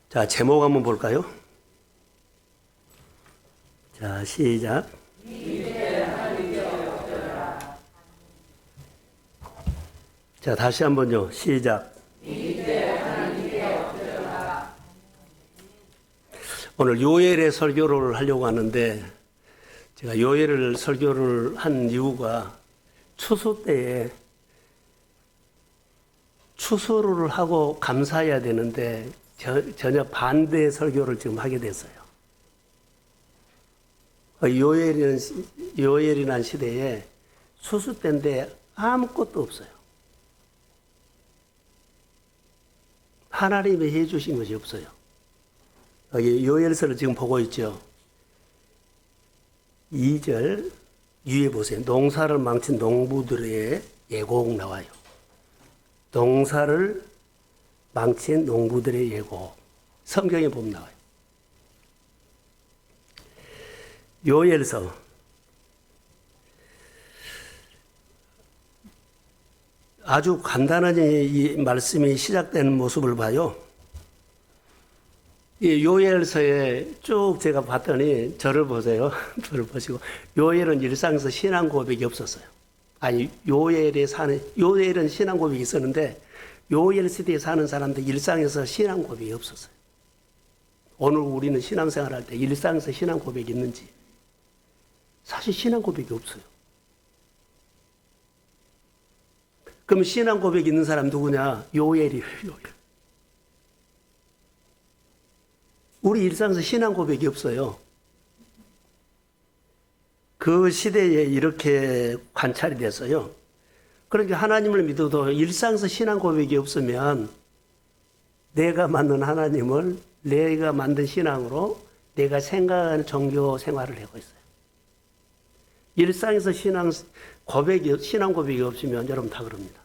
자, 제목 한번 볼까요? 자, 시작. 자, 다시 한번요. 시작. 오늘 요엘의 설교를 하려고 하는데, 제가 요엘을 설교를 한 이유가 추수 때에 추수를 하고 감사해야 되는데 전혀 반대의 설교를 지금 하게 됐어요. 요엘이라는 시대에 추수 때인데 아무것도 없어요. 하나님이 해주신 것이 없어요. 여기 요엘서를 지금 보고 있죠. 2절 위에 보세요. 농사를 망친 농부들의 예곡 나와요. 농사를 망친 농부들의 예곡. 성경에 보면 나와요. 요엘서 아주 간단하게 이 말씀이 시작되는 모습을 봐요. 이 요엘서에 쭉 제가 봤더니 저를 보세요. 저를 보시고 요엘은 일상에서 신앙 고백이 없었어요. 아니 요엘은 신앙 고백이 있었는데 요엘 시대에 사는 사람들 일상에서 신앙 고백이 없었어요. 오늘 우리는 신앙생활할 때 일상에서 신앙 고백이 있는지 사실 신앙 고백이 없어요. 그럼 신앙 고백이 있는 사람 누구냐? 요엘이에요. 요엘. 우리 일상에서 신앙 고백이 없어요. 그 시대에 이렇게 관찰이 됐어요. 그러니까 하나님을 믿어도 일상에서 신앙 고백이 없으면 내가 만든 하나님을 내가 만든 신앙으로 내가 생각하는 종교 생활을 하고 있어요. 일상에서 신앙 고백이 없으면 여러분 다 그럽니다.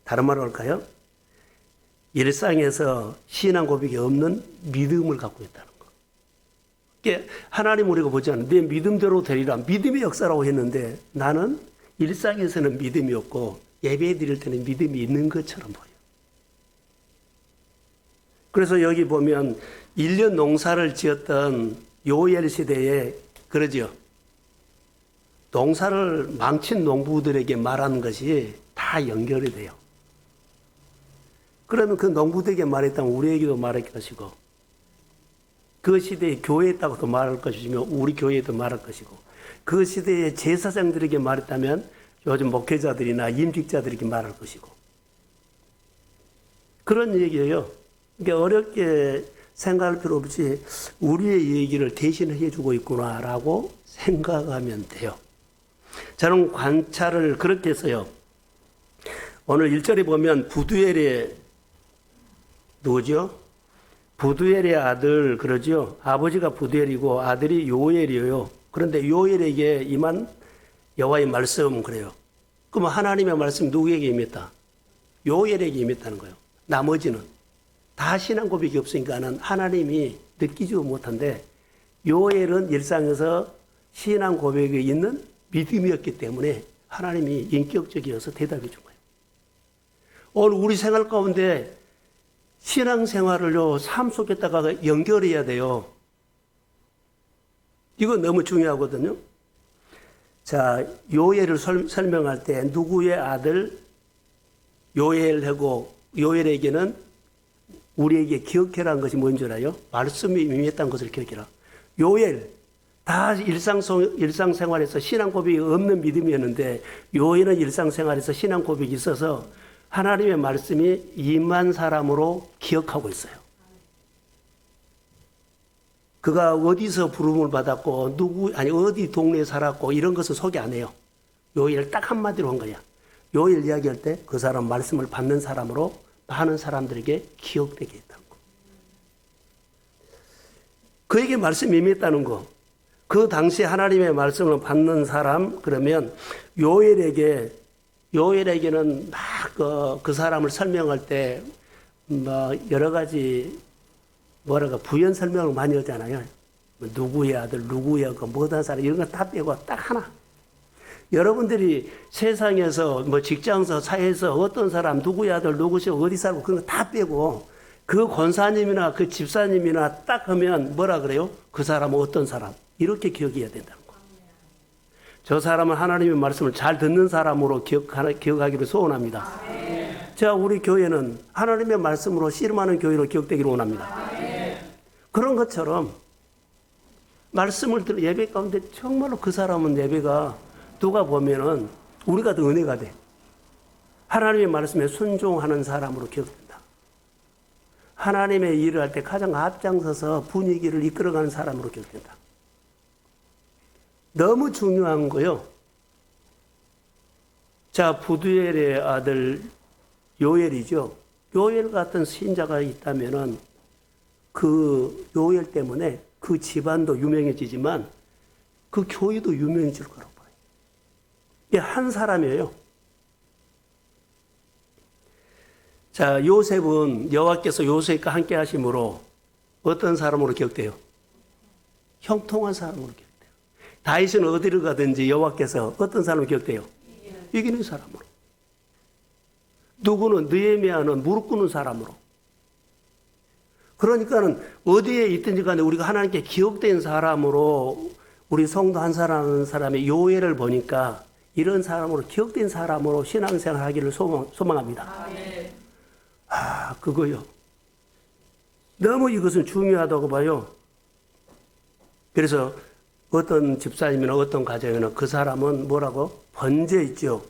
다른 말로 할까요? 일상에서 신앙 고백이 없는 믿음을 갖고 있다는 거. 하나님 우리가 보지 않는 내 믿음대로 되리라 믿음의 역사라고 했는데 나는 일상에서는 믿음이 없고 예배 드릴 때는 믿음이 있는 것처럼 보여요. 그래서 여기 보면 1년 농사를 지었던 요엘 시대에 그러죠. 농사를 망친 농부들에게 말하는 것이 다 연결이 돼요. 그러면 그 농부들에게 말했다면 우리에게도 말할 것이고 그 시대에 교회에 있다고도 말할 것이며 우리 교회에도 말할 것이고 그 시대에 제사장들에게 말했다면 요즘 목회자들이나 임직자들에게 말할 것이고 그런 얘기예요. 그러니까 어렵게 생각할 필요 없이 우리의 얘기를 대신해 주고 있구나라고 생각하면 돼요. 저는 관찰을 그렇게 했어요. 오늘 1절에 보면 부두엘의 누구죠? 부두엘의 아들 그러죠. 아버지가 부두엘이고 아들이 요엘이에요. 그런데 요엘에게 임한 여호와의 말씀은 그래요. 그럼 하나님의 말씀 누구에게 임했다? 요엘에게 임했다는 거예요. 나머지는 다 신앙 고백이 없으니까는 하나님이 느끼지도 못한데 요엘은 일상에서 신앙 고백이 있는 믿음이었기 때문에 하나님이 인격적이어서 대답해 준 거예요. 오늘 우리 생활 가운데 신앙생활을요, 삶 속에다가 연결해야 돼요. 이거 너무 중요하거든요. 자, 요엘을 설명할 때 누구의 아들 요엘하고 요엘에게는 우리에게 기억해라는 것이 뭔지 알아요? 말씀이 임했다는 것을 기억해라. 요엘, 다 일상생활에서 신앙 고백이 없는 믿음이었는데 요엘은 일상생활에서 신앙 고백이 있어서 하나님의 말씀이 임한 사람으로 기억하고 있어요. 그가 어디서 부름을 받았고 어디 동네에 살았고 이런 것은 소개 안 해요. 요엘 딱 한마디로 한 거야. 요엘 이야기할 때 그 사람 말씀을 받는 사람으로 많은 사람들에게 기억되게 했다는 거. 그에게 말씀이 임했다는 거. 그 당시에 하나님의 말씀을 받는 사람 그러면 요엘에게는 막 그 사람을 설명할 때 뭐 여러 가지 부연 설명을 많이 하잖아요. 누구의 아들, 누구의 그 뭐다 사람 이런 거 다 빼고 딱 하나. 여러분들이 세상에서 뭐 직장에서 사회에서 어떤 사람 누구의 아들 누구시 어디 살고 그런 거 다 빼고 그 권사님이나 그 집사님이나 딱 하면 뭐라 그래요? 그 사람은 어떤 사람? 이렇게 기억해야 된다는 거. 저 사람은 하나님의 말씀을 잘 듣는 사람으로 기억하기를 소원합니다. 자, 우리 교회는 하나님의 말씀으로 씨름하는 교회로 기억되기를 원합니다. 그런 것처럼 말씀을 들어 예배 가운데 정말로 그 사람은 예배가 누가 보면은 우리가 더 은혜가 돼. 하나님의 말씀에 순종하는 사람으로 기억된다. 하나님의 일을 할 때 가장 앞장서서 분위기를 이끌어가는 사람으로 기억된다. 너무 중요한 거요. 자, 부두엘의 아들 요엘이죠. 요엘 같은 신자가 있다면은 그 요엘 때문에 그 집안도 유명해지지만 그 교회도 유명해질 거라고 봐요. 이게 한 사람이에요. 자, 요셉은 여호와께서 요셉과 함께 하심으로 어떤 사람으로 기억돼요? 형통한 사람으로 기억돼요. 다윗은 어디를 가든지 여호와께서 어떤 사람으로 기억돼요? 이기는 사람으로. 누구는 느헤미야는 무릎 꿇는 사람으로. 그러니까는 어디에 있든지 간에 우리가 하나님께 기억된 사람으로 우리 성도 한 사람의 요엘을 보니까 이런 사람으로 기억된 사람으로 신앙생활 하기를 소망합니다. 그거요. 너무 이것은 중요하다고 봐요. 그래서 어떤 집사님이나 어떤 가정에는 그 사람은 뭐라고? 번제 있죠.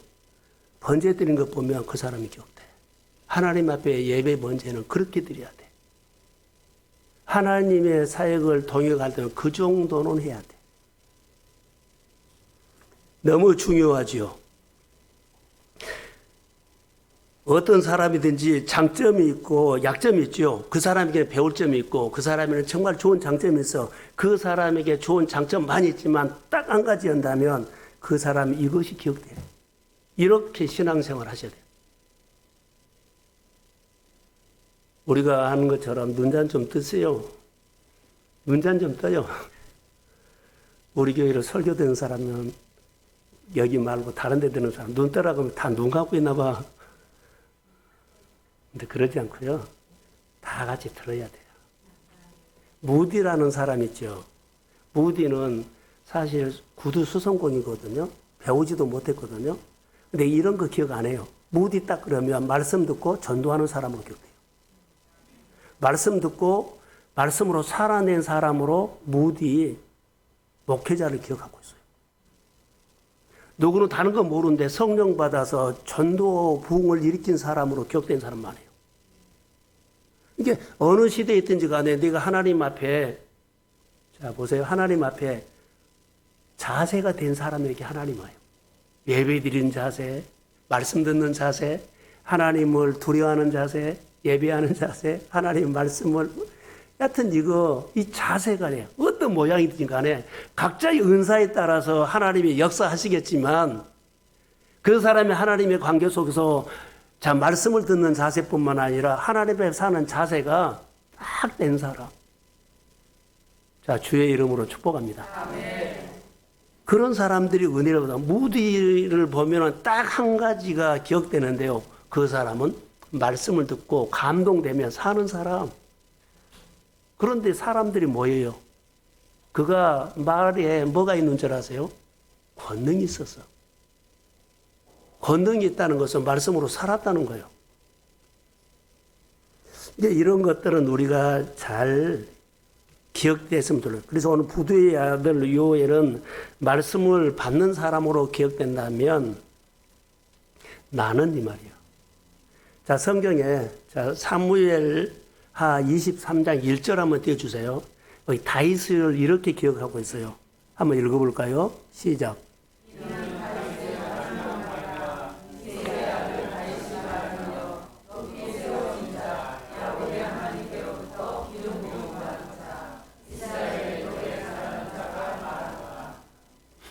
번제 드린 것 보면 그 사람이 기억돼. 하나님 앞에 예배 번제는 그렇게 드려야 돼. 하나님의 사역을 동역할 때는 그 정도는 해야 돼. 너무 중요하지요. 어떤 사람이든지 장점이 있고 약점이 있죠. 그 사람에게 배울 점이 있고 그 사람에는 정말 좋은 장점이 있어. 그 사람에게 좋은 장점 많이 있지만 딱 한 가지 한다면 그 사람이 이것이 기억돼요. 이렇게 신앙생활 하셔야 돼요. 우리가 하는 것처럼 눈잔 좀 뜨세요. 눈잔 좀 떠요. 우리 교회로 설교 되는 사람은 여기 말고 다른 데 되는 사람 눈 떠라고 하면 다 눈 감고 있나 봐. 근데 그러지 않고요. 다 같이 들어야 돼요. 무디라는 사람 있죠. 무디는 사실 구두 수성공이거든요. 배우지도 못했거든요. 근데 이런 거 기억 안 해요. 무디 딱 그러면 말씀 듣고 전도하는 사람으로 기억돼요. 말씀 듣고 말씀으로 살아낸 사람으로 무디 목회자를 기억하고 있어요. 누구는 다른 건 모르는데 성령 받아서 전도 부흥을 일으킨 사람으로 기억된 사람 많아요. 이게 어느 시대에 있든지 간에 내가 하나님 앞에, 자 보세요. 하나님 앞에 자세가 된 사람에게 하나님 와요. 예배 드리는 자세, 말씀 듣는 자세, 하나님을 두려워하는 자세, 예배하는 자세, 하나님 말씀을, 여하튼 이 자세가 돼요. 어떤 모양이든 간에 각자의 은사에 따라서 하나님이 역사하시겠지만 그 사람이 하나님의 관계 속에서 자, 말씀을 듣는 자세뿐만 아니라 하나님 앞에 사는 자세가 딱 된 사람. 자, 주의 이름으로 축복합니다. 아멘. 그런 사람들이 은혜를 받아. 무디를 보면 딱 한 가지가 기억되는데요. 그 사람은 말씀을 듣고 감동되면 사는 사람. 그런데 사람들이 뭐예요? 그가 말에 뭐가 있는 줄 아세요? 권능이 있었어. 권능이 있다는 것은 말씀으로 살았다는 거예요. 이제 이런 것들은 우리가 잘 기억됐으면 좋겠어요. 그래서 오늘 부두의 아들 요엘은 말씀을 받는 사람으로 기억된다면 나는 이 말이에요. 자, 성경에 자, 사무엘 하 23장 1절 한번 띄워주세요. 여기 다윗을 이렇게 기억하고 있어요. 한번 읽어볼까요? 시작.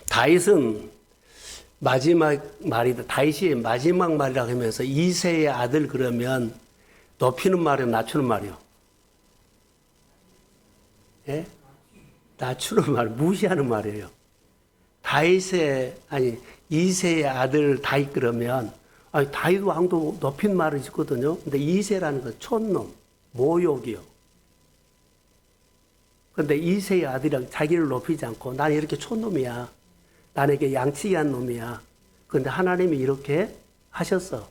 다윗은 마지막 말이다. 다윗이 마지막 말이라고 하면서 이새의 아들 그러면 높이는 말이요, 낮추는 말이요. 예? 낮추는 말, 무시하는 말이에요. 다윗의, 아니, 이새의 아들 다윗 그러면 다윗 왕도 높인 말을 짓거든요. 근데 이새라는 건 촌놈, 모욕이요. 근데 이새의 아들이랑 자기를 높이지 않고 나는 이렇게 촌놈이야. 나에게 양치기한 놈이야. 근데 하나님이 이렇게 하셨어.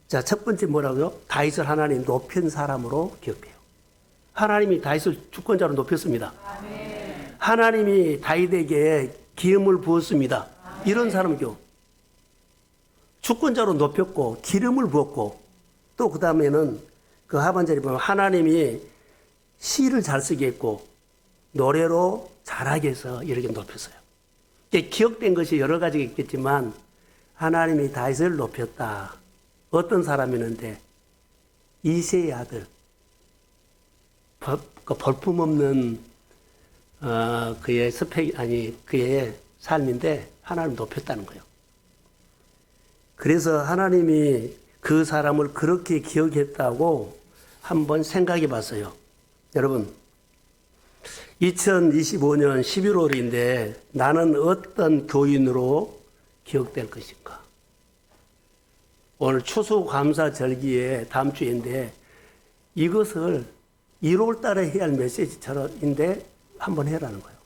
자, 첫 번째 뭐라고요? 다윗을 하나님 높인 사람으로 기억해요. 하나님이 다윗을 주권자로 높였습니다. 아멘. 하나님이 다윗에게 기름을 부었습니다. 아멘. 이런 사람이요. 주권자로 높였고 기름을 부었고 또 그 다음에는 그 하반절에 보면 하나님이 시를 잘 쓰게 했고 노래로 잘하게 해서 이렇게 높였어요. 기억된 것이 여러 가지가 있겠지만 하나님이 다윗을 높였다. 어떤 사람이었는데 이새의 아들, 볼품없는 그의 스펙 그의 삶인데 하나님 높였다는 거예요. 그래서 하나님이 그 사람을 그렇게 기억했다고 한번 생각해 봤어요. 여러분, 2025년 11월인데 나는 어떤 교인으로 기억될 것인가? 오늘 추수감사절기에 다음 주인데 이것을 1월 달에 해야 할 메시지처럼인데 한번 해라는 거예요.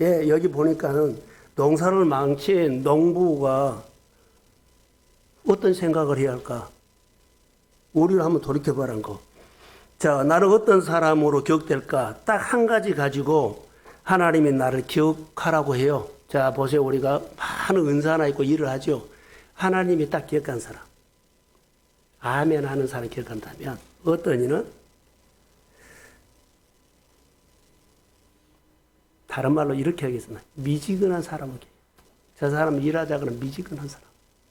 예, 여기 보니까는 농사를 망친 농부가 어떤 생각을 해야 할까? 우리를 한번 돌이켜보라는 거. 자, 나는 어떤 사람으로 기억될까? 딱 한 가지 가지고 하나님이 나를 기억하라고 해요. 자, 보세요. 우리가 많은 은사 하나 있고 일을 하죠. 하나님이 딱 기억한 사람. 아멘 하는 사람 기억한다면 어떤 이는 다른 말로 이렇게 하겠습니다. 미지근한 사람을 기억해요. 저 사람은 일하자 그러면 미지근한 사람.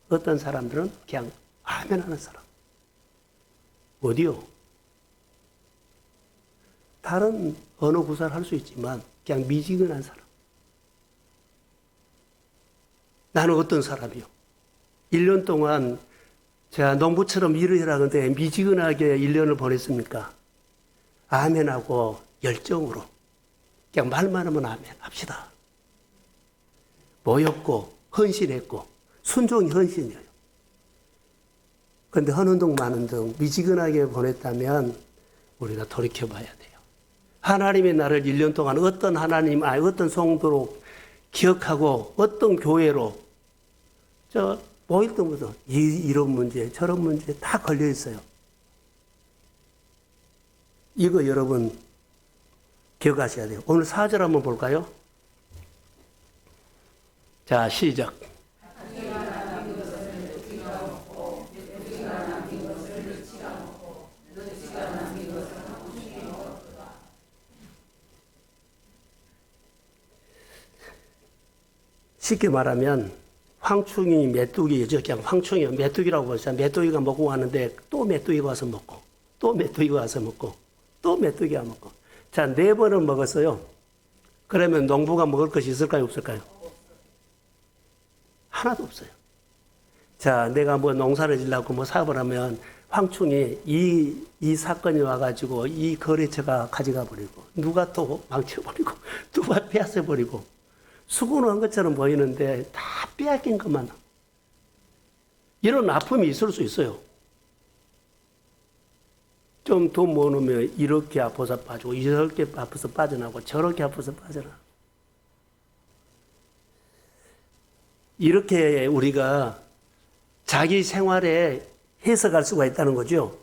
어떤 사람들은 그냥 아멘 하는 사람. 어디요? 다른 언어 구사를 할 수 있지만 그냥 미지근한 사람. 나는 어떤 사람이요? 1년 동안 제가 농부처럼 일을 하는데 미지근하게 1년을 보냈습니까? 아멘하고 열정으로 그냥 말만 하면 아멘 합시다. 모였고 헌신했고 순종이 헌신이에요. 그런데 하는 동 마는 동 미지근하게 보냈다면 우리가 돌이켜봐야 돼요. 하나님의 나를 1년 동안 어떤 하나님, 어떤 성도로 기억하고 어떤 교회로 모일 때부터 이런 문제, 저런 문제 다 걸려 있어요. 이거 여러분 기억하셔야 돼요. 오늘 4절 한번 볼까요? 자, 시작. 쉽게 말하면 황충이 메뚜기죠. 그냥 황충이 메뚜기라고 보시죠. 메뚜기가 먹고 가는데 또 메뚜기가 와서 먹고 또 메뚜기가 와서 먹고 또 메뚜기가 먹고 자, 4번을 먹었어요. 그러면 농부가 먹을 것이 있을까요? 없을까요? 하나도 없어요. 자, 내가 뭐 농사를 지려고 뭐 사업을 하면 황충이 이 사건이 와가지고 이 거래처가 가져가 버리고 누가 또 망쳐버리고 누가 빼앗아버리고 수고한 것처럼 보이는데 다 빼앗긴 것만. 이런 아픔이 있을 수 있어요. 좀 돈 모으면 이렇게 아파서 빠지고 이렇게 아파서 빠져나고 저렇게 아파서 빠져나고. 이렇게 우리가 자기 생활에 해석할 수가 있다는 거죠.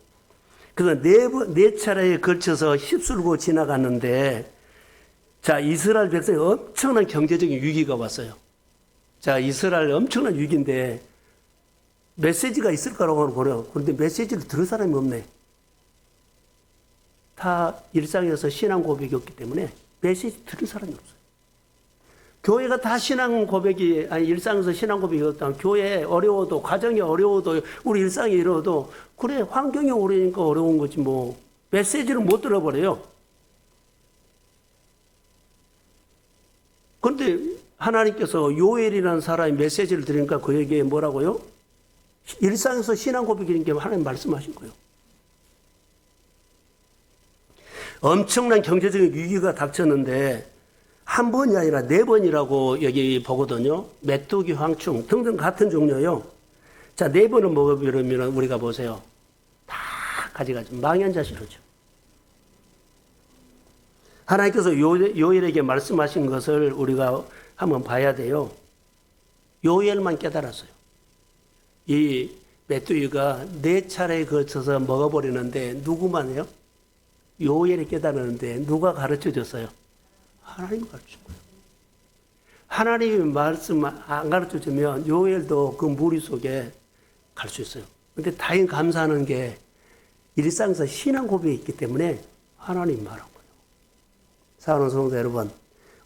그래서 네 차례에 걸쳐서 휩쓸고 지나갔는데 자, 이스라엘 백성이 엄청난 경제적인 위기가 왔어요. 자, 이스라엘 엄청난 위기인데 메시지가 있을 거라고 보려. 그런데 메시지를 들을 사람이 없네. 다 일상에서 신앙 고백이 없기 때문에 메시지 들을 사람이 없어요. 교회가 다 신앙 고백이, 일상에서 신앙 고백이 없다면 교회 어려워도, 가정이 어려워도, 우리 일상이 이러도, 그래, 환경이 어려우니까 어려운 거지 뭐. 메시지를 못 들어버려요. 그런데 하나님께서 요엘이라는 사람이 메시지를 드리니까 그에게 뭐라고요? 일상에서 신앙 고백이라는 게 하나님 말씀하신 거예요. 엄청난 경제적인 위기가 닥쳤는데 한 번이 아니라 네 번이라고 여기 보거든요. 메뚜기, 황충 등등 같은 종류요. 자, 네 번을 먹어버리면 우리가 보세요. 다 가져가죠. 망연자실하죠. 하나님께서 요엘에게 말씀하신 것을 우리가 한번 봐야 돼요. 요엘만 깨달았어요. 이 메뚜기가 네 차례에 거쳐서 먹어버리는데 누구만 해요? 요엘이 깨달았는데 누가 가르쳐 줬어요? 하나님이 가르쳐 준 거예요. 하나님이 말씀 안 가르쳐 주면 요엘도 그 무리 속에 갈 수 있어요. 근데 다행히 감사하는 게 일상에서 신앙 고백이 있기 때문에 하나님 말한 거예요. 사랑하는 성도 여러분,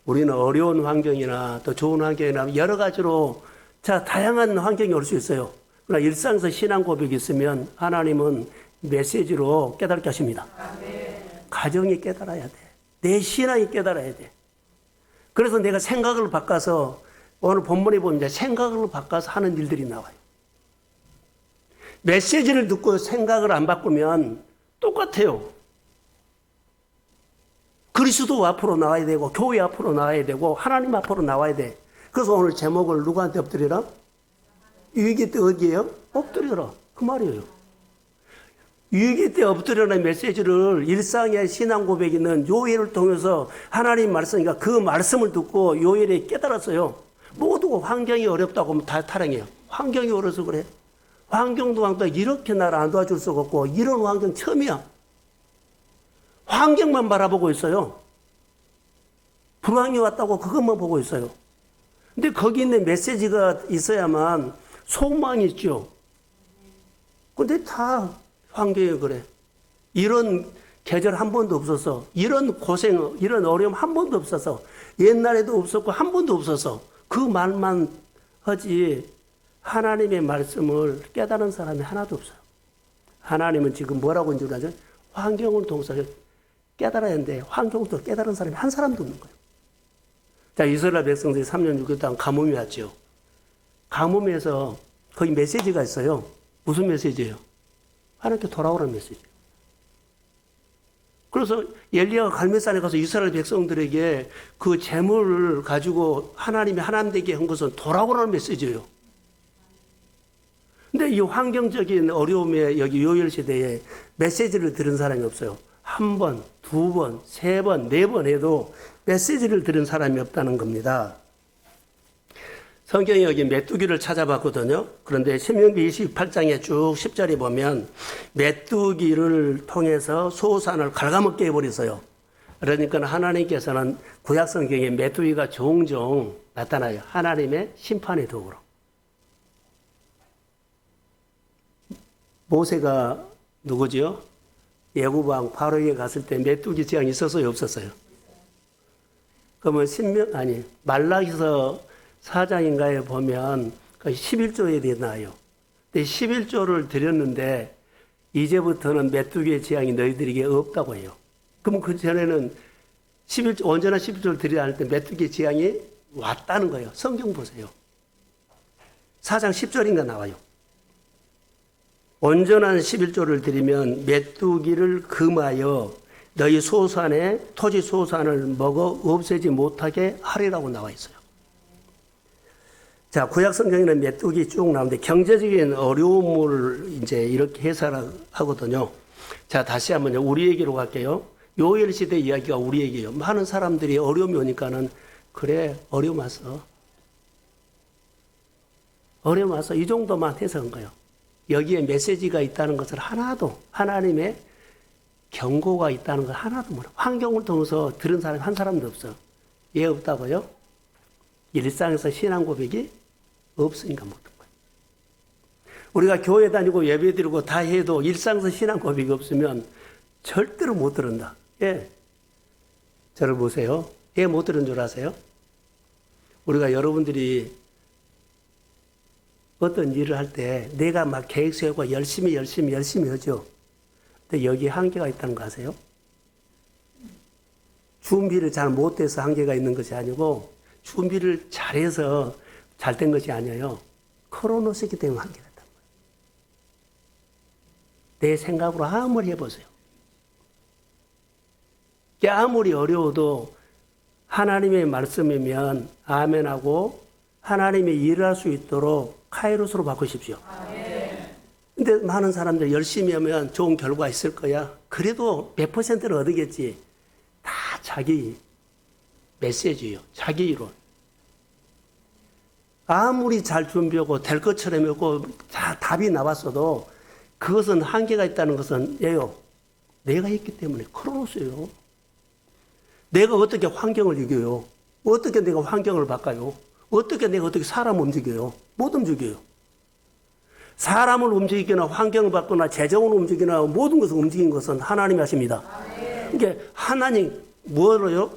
우리는 어려운 환경이나 또 좋은 환경이나 여러 가지로 다양한 환경이 올 수 있어요. 그러나 일상에서 신앙 고백이 있으면 하나님은 메시지로 깨닫게 하십니다. 가정이 깨달아야 돼. 내 신앙이 깨달아야 돼. 그래서 내가 생각을 바꿔서 오늘 본문에 보면 생각을 바꿔서 하는 일들이 나와요. 메시지를 듣고 생각을 안 바꾸면 똑같아요. 그리스도 앞으로 나와야 되고 교회 앞으로 나와야 되고 하나님 앞으로 나와야 돼. 그래서 오늘 제목을 누구한테 엎드리라? 위기 때 어디예요? 엎드려라. 그 말이에요. 위기 때 엎드려라는 메시지를 일상의 신앙 고백이 있는 요엘을 통해서 하나님 말씀이니까 그 말씀을 듣고 요엘이 깨달았어요. 모두 환경이 어렵다고 하면 다 타령해요. 환경이 어려서 그래. 환경도 이렇게 나를 안 도와줄 수가 없고 이런 환경 처음이야. 환경만 바라보고 있어요. 불황이 왔다고 그것만 보고 있어요. 근데 거기 있는 메시지가 있어야만 소망이 있죠. 근데 다 환경이 그래. 이런 계절 한 번도 없어서, 이런 고생, 이런 어려움 한 번도 없어서, 옛날에도 없었고 한 번도 없어서 그 말만 하지 하나님의 말씀을 깨달은 사람이 하나도 없어요. 하나님은 지금 뭐라고 하는지 아죠? 환경을 통해서 깨달아야 하는데 환경을 통해서 깨달은 사람이 한 사람도 없는 거예요. 자, 이스라엘 백성들이 3년 6개 동안 가뭄이 왔죠. 가뭄에서 거기 메시지가 있어요. 무슨 메시지예요? 하나님께 돌아오라는 메시지예요. 그래서 엘리야가 갈멜산에 가서 이스라엘 백성들에게 그 재물을 가지고 하나님이 하나님 되게 한 것은 돌아오라는 메시지예요. 근데 이 환경적인 어려움에 여기 요엘 시대에 메시지를 들은 사람이 없어요. 한 번, 두 번, 세 번, 네 번 해도 메시지를 들은 사람이 없다는 겁니다. 성경에 여기 메뚜기를 찾아봤거든요. 그런데 신명기 28장에 쭉 10절에 보면 메뚜기를 통해서 소산을 갉아먹게 해버렸어요. 그러니까 하나님께서는 구약 성경에 메뚜기가 종종 나타나요. 하나님의 심판의 도구로. 모세가 누구지요? 애굽왕 바로에게 갔을 때 메뚜기 재앙이 있었어요, 없었어요? 그러면 말라기서 4장인가에 보면 11조에 대해 나와요. 근데 11조를 드렸는데 이제부터는 메뚜기의 재앙이 너희들에게 없다고 해요. 그럼 그 전에는 온전한 11조를 드려야 할 때 메뚜기의 재앙이 왔다는 거예요. 성경 보세요. 4장 10절인가 나와요. 온전한 11조를 드리면 메뚜기를 금하여 너희 소산에 토지 소산을 먹어 없애지 못하게 하리라고 나와 있어요. 자, 구약 성경에는 메뚜기 쭉 나오는데 경제적인 어려움을 이제 이렇게 해설하거든요. 자, 다시 한번 우리 얘기로 갈게요. 요엘 시대 이야기가 우리 얘기예요. 많은 사람들이 어려움이 오니까는 그래, 어려움 왔어. 어려움 왔어. 이 정도만 해석한 거예요. 여기에 메시지가 있다는 것을 하나도, 하나님의 경고가 있다는 걸 하나도 몰라. 환경을 통해서 들은 사람이 한 사람도 없어. 왜 없다고요? 일상에서 신앙 고백이 없으니까 못 듣는 거예요. 우리가 교회 다니고 예배 드리고 다 해도 일상에서 신앙 고백이 없으면 절대로 못 들은다. 예. 저를 보세요. 왜 못 들은 줄 아세요? 우리가 여러분들이 어떤 일을 할 때 내가 막 계획 세우고 열심히 하죠. 근데 여기 한계가 있다는 거 아세요? 준비를 잘 못해서 한계가 있는 것이 아니고 준비를 잘해서 잘 된 것이 아니에요. 크로노스이기 때문에 한계가 있다는 거예요. 내 생각으로 아무리 해보세요. 아무리 어려워도 하나님의 말씀이면 아멘하고 하나님의 일을 할 수 있도록 카이로스로 바꾸십시오. 근데 많은 사람들 열심히 하면 좋은 결과 있을 거야. 그래도 몇 퍼센트를 얻으겠지. 다 자기 메시지예요. 자기 이론. 아무리 잘 준비하고 될 것처럼 하고 다 답이 나왔어도 그것은 한계가 있다는 것은 예요. 내가 있기 때문에 크로노스예요. 내가 어떻게 환경을 이겨요? 어떻게 내가 환경을 바꿔요? 어떻게 내가 어떻게 사람을 움직여요? 못 움직여요. 사람을 움직이거나 환경을 바꾸나 재정을 움직이나 모든 것을 움직인 것은 하나님이 하십니다. 그러니까 하나님 뭐로요?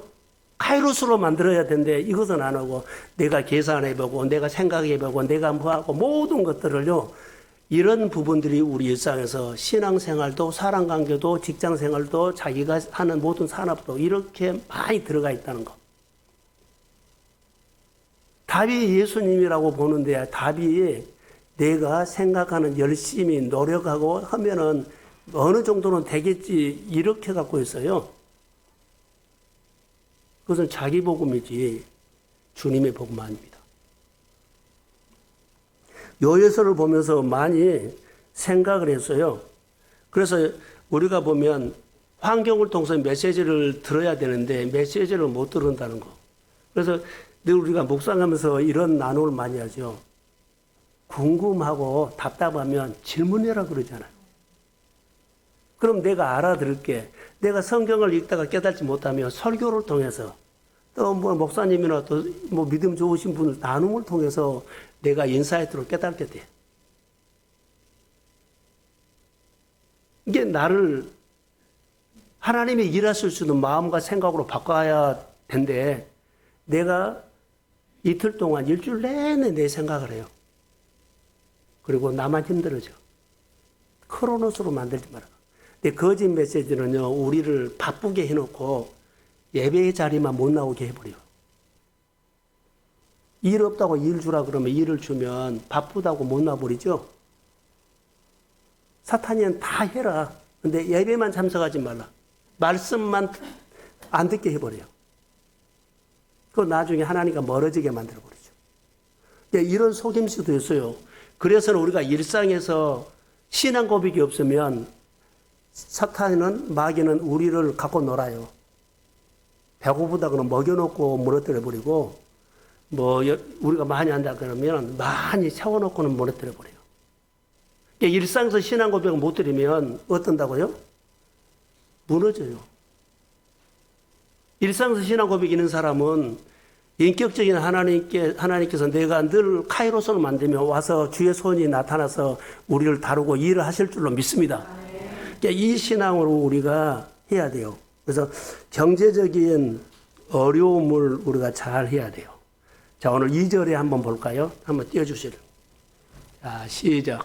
카이로스로 만들어야 되는데 이것은 안 하고 내가 계산해보고 내가 생각해보고 내가 뭐하고 모든 것들을요. 이런 부분들이 우리 일상에서 신앙생활도 사람관계도 직장생활도 자기가 하는 모든 산업도 이렇게 많이 들어가 있다는 것. 답이 예수님이라고 보는데 답이 내가 생각하는 열심히 노력하고 하면은 어느 정도는 되겠지 이렇게 갖고 있어요. 그것은 자기 복음이지 주님의 복음 아닙니다. 요예서를 보면서 많이 생각을 했어요. 그래서 우리가 보면 환경을 통해서 메시지를 들어야 되는데 메시지를 못 들은다는 거. 그래서 늘 우리가 묵상하면서 이런 나눔을 많이 하죠. 궁금하고 답답하면 질문해라 그러잖아요. 그럼 내가 알아들을게. 내가 성경을 읽다가 깨닫지 못하면 설교를 통해서 또 뭐 목사님이나 또 뭐 믿음 좋으신 분을 나눔을 통해서 내가 인사이트로 깨닫게 돼. 이게 나를 하나님이 일하실 수 있는 마음과 생각으로 바꿔야 된대. 내가 이틀 동안 일주일 내내 내 생각을 해요. 그리고 나만 힘들어져. 크로노스로 만들지 마라. 근데 거짓 메시지는요, 우리를 바쁘게 해놓고 예배의 자리만 못 나오게 해버려. 일 없다고 일 주라 그러면 일을 주면 바쁘다고 못 나버리죠? 사탄이는 다 해라. 근데 예배만 참석하지 말라. 말씀만 안 듣게 해버려요. 그 나중에 하나님과 멀어지게 만들어버리죠. 이런 속임수도 있어요. 그래서 우리가 일상에서 신앙 고백이 없으면 사탄은 마귀는 우리를 갖고 놀아요. 배고프다 그러면 먹여놓고 무너뜨려버리고 뭐 우리가 많이 한다 그러면 많이 채워놓고는 무너뜨려버려요. 일상에서 신앙 고백을 못 드리면 어떤다고요? 무너져요. 일상에서 신앙 고백이 있는 사람은 인격적인 하나님께서 내가 늘 카이로스를 만들면 와서 주의 손이 나타나서 우리를 다루고 일을 하실 줄로 믿습니다. 이 신앙으로 우리가 해야 돼요. 그래서 경제적인 어려움을 우리가 잘 해야 돼요. 자, 오늘 2절에 한번 볼까요? 한번 띄워주시죠. 자, 시작.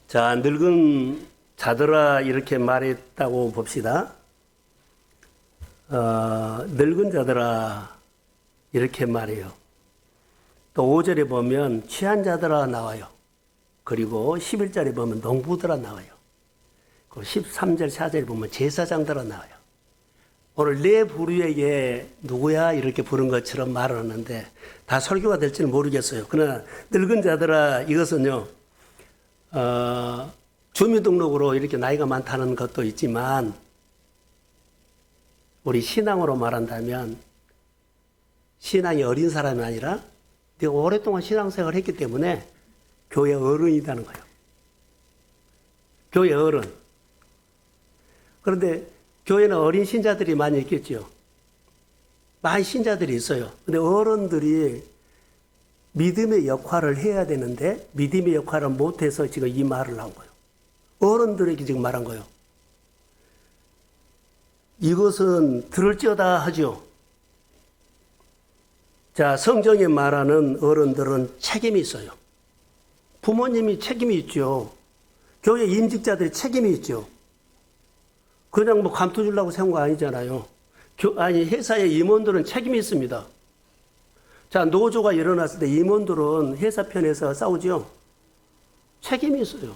자, 늙은 자들아 이렇게 말했다고 봅시다. 늙은 자들아 이렇게 말해요. 또 5절에 보면 취한 자들아 나와요. 그리고 11절에 보면 농부들아 나와요. 그리고 13절 4절에 보면 제사장들아 나와요. 오늘 내 부류에게 누구야 이렇게 부른 것처럼 말을 하는데 다 설교가 될지는 모르겠어요. 그러나 늙은 자들아 이것은요. 주민등록으로 이렇게 나이가 많다는 것도 있지만 우리 신앙으로 말한다면 신앙이 어린 사람이 아니라 내가 오랫동안 신앙생활을 했기 때문에 교회 어른이라는 거예요. 교회 어른. 그런데 교회는 어린 신자들이 많이 있겠죠. 많은 신자들이 있어요. 근데 어른들이 믿음의 역할을 해야 되는데 믿음의 역할을 못해서 지금 이 말을 한 거예요. 어른들에게 지금 말한 거예요. 이것은 들을지어다 하죠. 자, 성경에 말하는 어른들은 책임이 있어요. 부모님이 책임이 있죠. 교회 임직자들이 책임이 있죠. 그냥 뭐 감투 주려고 세운 거 아니잖아요. 아니, 회사의 임원들은 책임이 있습니다. 자, 노조가 일어났을 때 임원들은 회사 편에서 싸우죠. 책임이 있어요.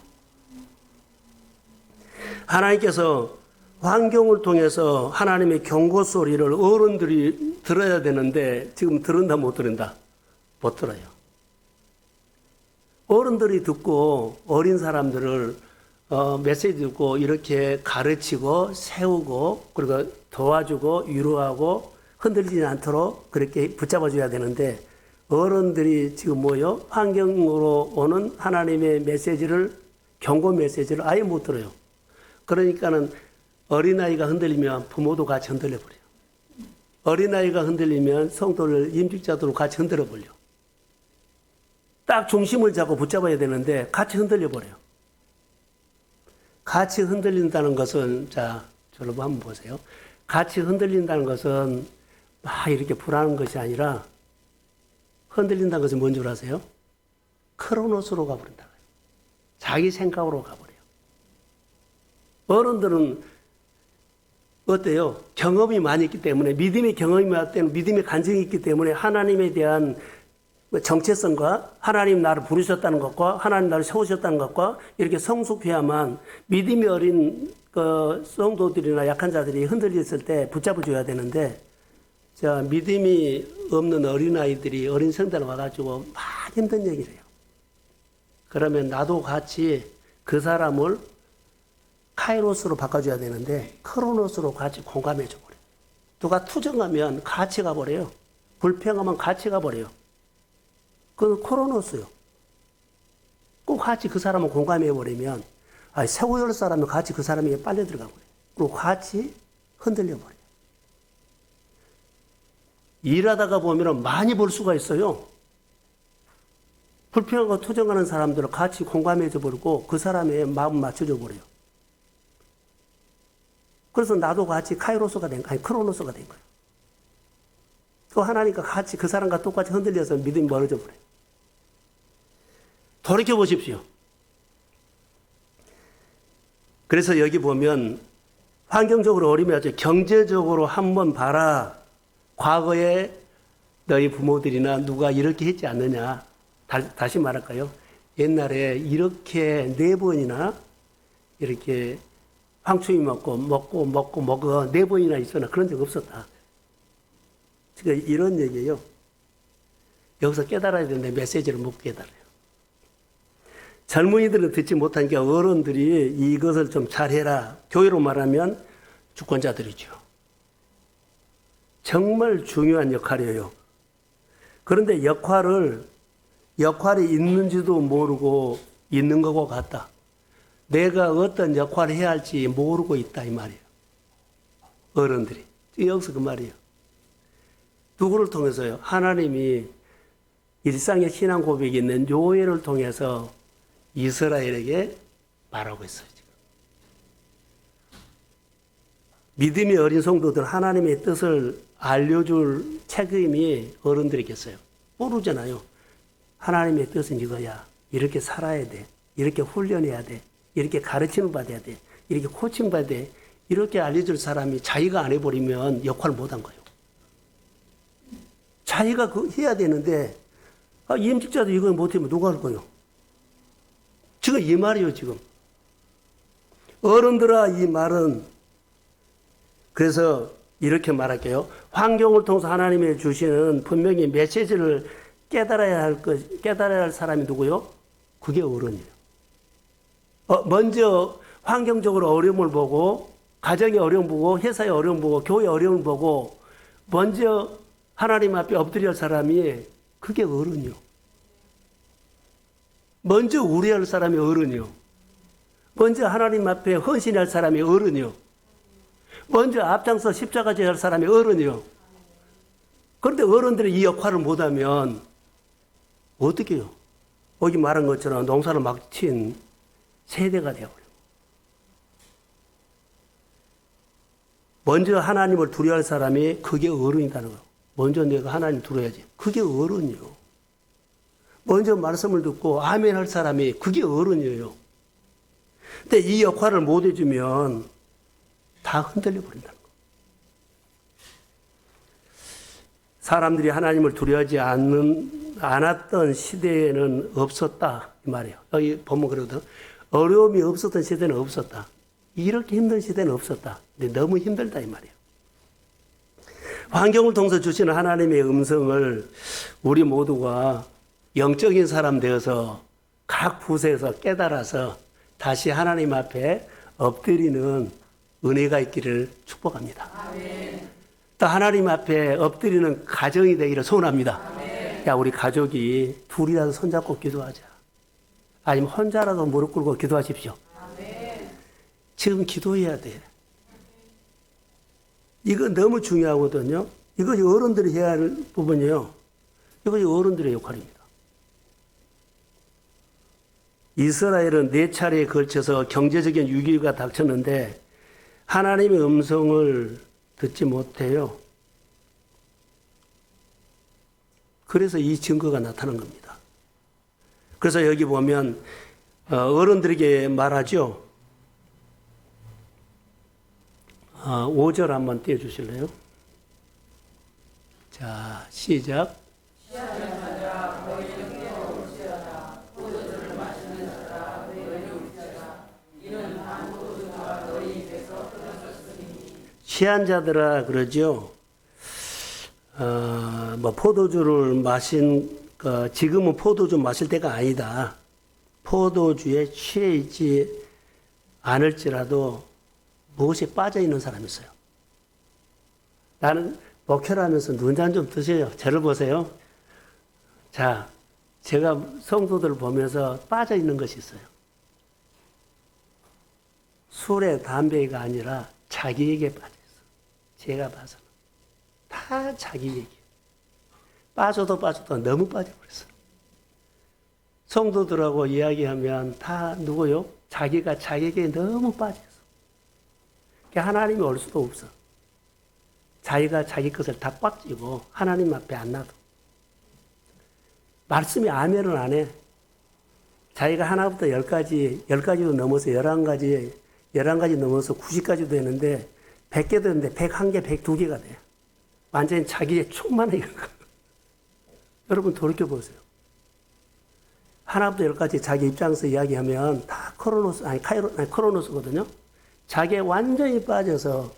하나님께서 환경을 통해서 하나님의 경고 소리를 어른들이 들어야 되는데 지금 들은다 못 들은다? 못 들어요. 어른들이 듣고 어린 사람들을 메시지 듣고 이렇게 가르치고 세우고 그리고 도와주고 위로하고 흔들리지 않도록 그렇게 붙잡아줘야 되는데 어른들이 지금 뭐요? 환경으로 오는 하나님의 메시지를 경고 메시지를 아예 못 들어요. 그러니까는 어린아이가 흔들리면 부모도 같이 흔들려버려요. 어린아이가 흔들리면 성도를 임직자들도 같이 흔들어버려요. 딱 중심을 잡고 붙잡아야 되는데 같이 흔들려버려요. 같이 흔들린다는 것은 자, 저로 한번 보세요. 같이 흔들린다는 것은 막 이렇게 불안한 것이 아니라 흔들린다는 것은 뭔 줄 아세요? 크로노스로 가버린다. 자기 생각으로 가버려요. 어른들은 어때요? 경험이 많이 있기 때문에 믿음의 경험이 많기 때문에 믿음의 간증이 있기 때문에 하나님에 대한 정체성과 하나님 나를 부르셨다는 것과 하나님 나를 세우셨다는 것과 이렇게 성숙해야만 믿음이 어린 그 성도들이나 약한 자들이 흔들렸을 때 붙잡아줘야 되는데 자, 믿음이 없는 어린아이들이 어린 성도들 와가지고 막 힘든 얘기를 해요. 그러면 나도 같이 그 사람을 카이로스로 바꿔줘야 되는데 크로노스로 같이 공감해줘 버려요. 누가 투정하면 같이 가버려요. 불평하면 같이 가버려요. 그건 크로노스요. 꼭 같이 그 사람을 공감해버리면 세우열 사람은 같이 그 사람에게 빨려 들어가 버려요. 그리고 같이 흔들려 버려요. 일하다가 보면 많이 볼 수가 있어요. 불평하고 투정하는 사람들을 같이 공감해줘 버리고 그 사람의 마음 맞춰줘 버려요. 그래서 나도 같이 카이로스가 크로노스가 된 거예요. 또 하나님과 같이 그 사람과 똑같이 흔들려서 믿음이 멀어져 버려요. 돌이켜 보십시오. 그래서 여기 보면 환경적으로 어려우면 경제적으로 한번 봐라. 과거에 너희 부모들이나 누가 이렇게 했지 않느냐. 다시 말할까요? 옛날에 이렇게 4번이나 이렇게 황충이 먹고 4번이나 있었나 그런 적 없었다. 지금 이런 얘기예요. 여기서 깨달아야 되는데 메시지를 못 깨달아요. 젊은이들은 듣지 못하니까 어른들이 이것을 좀 잘해라. 교회로 말하면 주권자들이죠. 정말 중요한 역할이에요. 그런데 역할이 있는지도 모르고 있는 것과 같다. 내가 어떤 역할을 해야 할지 모르고 있다 이 말이에요. 어른들이. 여기서 그 말이에요. 누구를 통해서요? 하나님이 일상의 신앙 고백이 있는 요엘을 통해서 이스라엘에게 말하고 있어요. 지금. 믿음이 어린 성도들 하나님의 뜻을 알려줄 책임이 어른들에게 있어요. 모르잖아요. 하나님의 뜻은 이거야. 이렇게 살아야 돼. 이렇게 훈련해야 돼. 이렇게 가르침을 받아야 돼. 이렇게 코칭 받아야 돼. 이렇게 알려줄 사람이 자기가 안 해버리면 역할을 못한 거예요. 자기가 해야 되는데 임직자도 이걸 못하면 누가 할 거예요? 지금 이 말이에요. 지금 어른들아 이 말은 그래서 이렇게 말할게요. 환경을 통해서 하나님이 주시는 분명히 메시지를 깨달아야 할 사람이 누구요? 그게 어른이에요. 먼저 환경적으로 어려움을 보고 가정의 어려움 보고 회사의 어려움 보고 교회의 어려움을 보고 먼저 하나님 앞에 엎드릴 사람이 그게 어른이요. 먼저 우려할 사람이 어른이요. 먼저 하나님 앞에 헌신할 사람이 어른이요. 먼저 앞장서 십자가 지할 사람이 어른이요. 그런데 어른들이 이 역할을 못하면 어떻게 해요? 여기 말한 것처럼 농사를 막 친 세대가 되어버려요. 먼저 하나님을 두려워할 사람이 그게 어른이라는 거예요. 먼저 내가 하나님 두려워야지. 그게 어른이요. 먼저 말씀을 듣고 아멘 할 사람이 그게 어른이에요. 근데 이 역할을 못 해주면 다 흔들려 버린다는 거예요. 사람들이 하나님을 두려워하지 않았던 시대에는 없었다 이 말이에요. 여기 보면 그러거든. 어려움이 없었던 시대는 없었다. 이렇게 힘든 시대는 없었다. 근데 너무 힘들다 이 말이에요. 환경을 통해서 주시는 하나님의 음성을 우리 모두가 영적인 사람 되어서 각 부서에서 깨달아서 다시 하나님 앞에 엎드리는 은혜가 있기를 축복합니다. 아멘. 또 하나님 앞에 엎드리는 가정이 되기를 소원합니다. 아멘. 야, 우리 가족이 둘이라도 손잡고 기도하자. 아니면 혼자라도 무릎 꿇고 기도하십시오. 아멘. 지금 기도해야 돼. 이거 너무 중요하거든요. 이것이 어른들이 해야 할 부분이에요. 이것이 어른들의 역할입니다. 이스라엘은 4차례에 걸쳐서 경제적인 위기가 닥쳤는데 하나님의 음성을 듣지 못해요. 그래서 이 증거가 나타난 겁니다. 그래서 여기 보면 어른들에게 말하죠. 5절 한번 띄워주실래요? 자, 시작. 취한 자들아 그러죠. 포도주를 지금은 포도주 마실 때가 아니다. 포도주에 취해 있지 않을지라도 무엇이 빠져 있는 사람이 있어요. 나는 목회를 하면서 눈잔 좀 뜨세요. 저를 보세요. 자, 제가 성도들을 보면서 빠져 있는 것이 있어요. 술에 담배가 아니라 자기에게 빠져 있어요. 제가 봐서는 다 자기 얘기. 빠져도 너무 빠져버렸어요. 성도들하고 이야기하면 다 누구요? 자기가 자기에게 너무 빠져있어. 하나님이 올 수도 없어. 자기가 자기 것을 다 꽉 쥐고 하나님 앞에 안 놔둬. 말씀이 아멘은 안 해. 자기가 하나부터 10가지도 넘어서 11가지 넘어서 90가지도 되는데 100개 되는데 101개, 102개가 돼. 완전히 자기의 충만해. 여러분 돌이켜보세요. 하나부터 10가지 자기 입장에서 이야기하면 다 크로노스거든요. 자기에 완전히 빠져서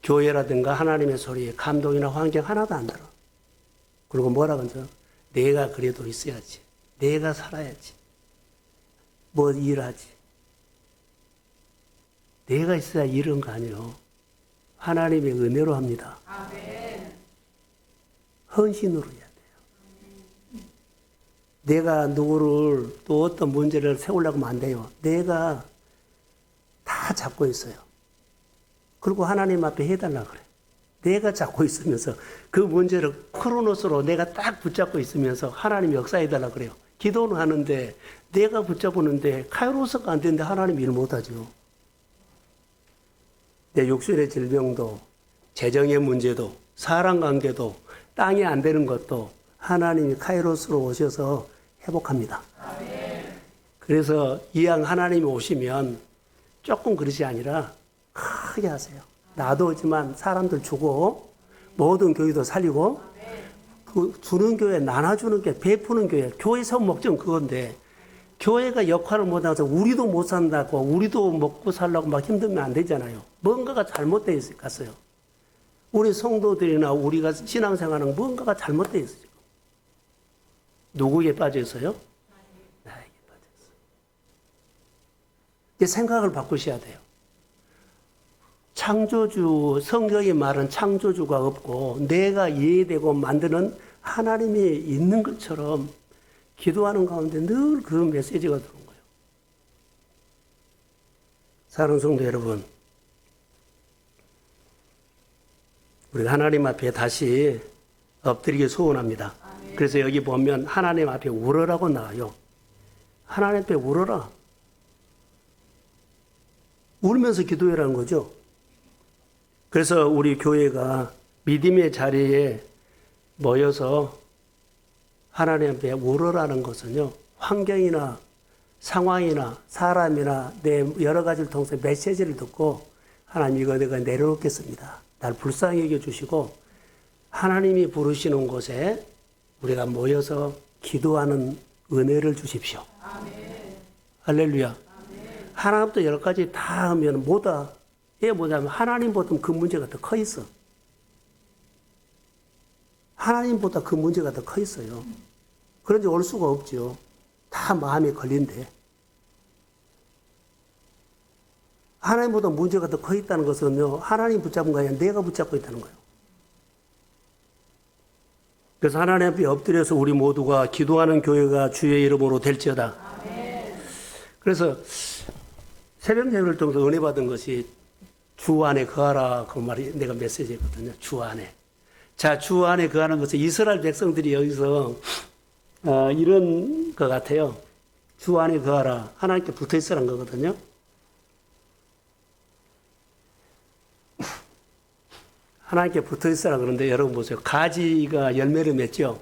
교회라든가 하나님의 소리에 감동이나 환경 하나도 안 들어. 그리고 뭐라 그러죠? 내가 그래도 있어야지. 내가 살아야지. 뭐 일하지. 내가 있어야 이런 거 아니에요. 하나님의 은혜로 합니다. 아멘. 헌신으로 해야 돼요. 내가 누구를 또 어떤 문제를 세우려고 하면 안 돼요. 내가 다 잡고 있어요. 그리고 하나님 앞에 해달라 그래. 내가 잡고 있으면서 그 문제를 크로노스로 내가 딱 붙잡고 있으면서 하나님 역사해달라 그래요. 기도는 하는데 내가 붙잡았는데 카이로스가 안 되는데 하나님 일 못하죠. 내 육신의 질병도 재정의 문제도 사람 관계도 땅이 안 되는 것도 하나님이 카이로스로 오셔서 회복합니다. 그래서 이왕 하나님이 오시면 조금 그릇이 아니라 크게 하세요. 놔두지만 사람들 주고 모든 교회도 살리고 그 주는 교회 나눠주는 게 베푸는 교회 세운 목적은 그건데 교회가 역할을 못해서 우리도 못 산다고 우리도 먹고 살라고 막 힘들면 안 되잖아요. 뭔가가 잘못되어 갔어요. 우리 성도들이나 우리가 신앙생활은 뭔가가 잘못되어 있어요. 누구에게 빠져 있어요? 나에게 빠져 있어요. 이제 생각을 바꾸셔야 돼요. 창조주, 성경이 말은 창조주가 없고 내가 이해되고 만드는 하나님이 있는 것처럼 기도하는 가운데 늘 그 메시지가 들어온 거예요. 사랑하는 성도 여러분, 우리가 하나님 앞에 다시 엎드리기 소원합니다. 아멘. 그래서 여기 보면 하나님 앞에 울어라고 나와요. 하나님 앞에 울어라. 울면서 기도해라는 거죠. 그래서 우리 교회가 믿음의 자리에 모여서 하나님 앞에 울어라는 것은요, 환경이나 상황이나 사람이나 내 여러 가지를 통해서 메시지를 듣고 하나님 이거 내가 내려놓겠습니다. 날 불쌍히 여겨주시고 하나님이 부르시는 곳에 우리가 모여서 기도하는 은혜를 주십시오. 할렐루야. 하나님도 여러 가지 다 하면 뭐다? 이게 뭐냐면 하나님보다 그 문제가 더 커 있어. 하나님보다 그 문제가 더 커 있어요. 그런지 올 수가 없죠. 다 마음에 걸린대. 하나님보다 문제가 더 커 있다는 것은요, 하나님 붙잡은 거 아니라 내가 붙잡고 있다는 거예요. 그래서 하나님 앞에 엎드려서 우리 모두가 기도하는 교회가 주의 이름으로 될지어다. 그래서 새벽 예배를 통해서 은혜 받은 것이 주 안에 거하라, 그 말이 내가 메시지거든요. 주 안에. 자, 주 안에 거하는 것은 이스라엘 백성들이 여기서 이런 것 같아요. 주 안에 거하라. 하나님께 붙어 있으라는 거거든요. 하나님께 붙어 있으라 그러는데 여러분 보세요. 가지가 열매를 맺죠.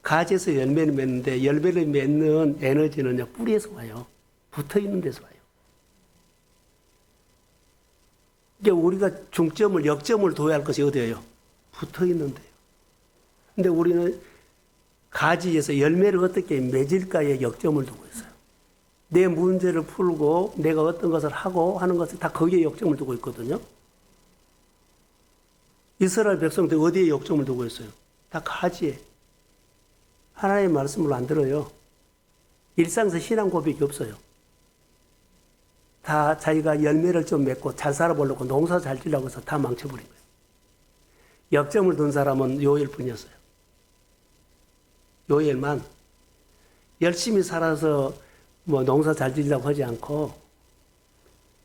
가지에서 열매를 맺는데 열매를 맺는 에너지는요, 뿌리에서 와요. 붙어 있는 데서 와요. 이게 우리가 중점을, 역점을 둬야 할 것이 어디예요? 붙어 있는데요. 근데 우리는 가지에서 열매를 어떻게 맺을까에 역점을 두고 있어요. 내 문제를 풀고 내가 어떤 것을 하고 하는 것을 다 거기에 역점을 두고 있거든요. 이스라엘 백성들 어디에 역점을 두고 있어요? 다 가지에. 하나님의 말씀을 안 들어요. 일상에서 신앙 고백이 없어요. 다 자기가 열매를 좀 맺고 잘 살아보려고 농사 잘 지려고 해서 다 망쳐버린 거예요. 역점을 둔 사람은 요엘 뿐이었어요. 요엘만 열심히 살아서 뭐 농사 잘 지려고 하지 않고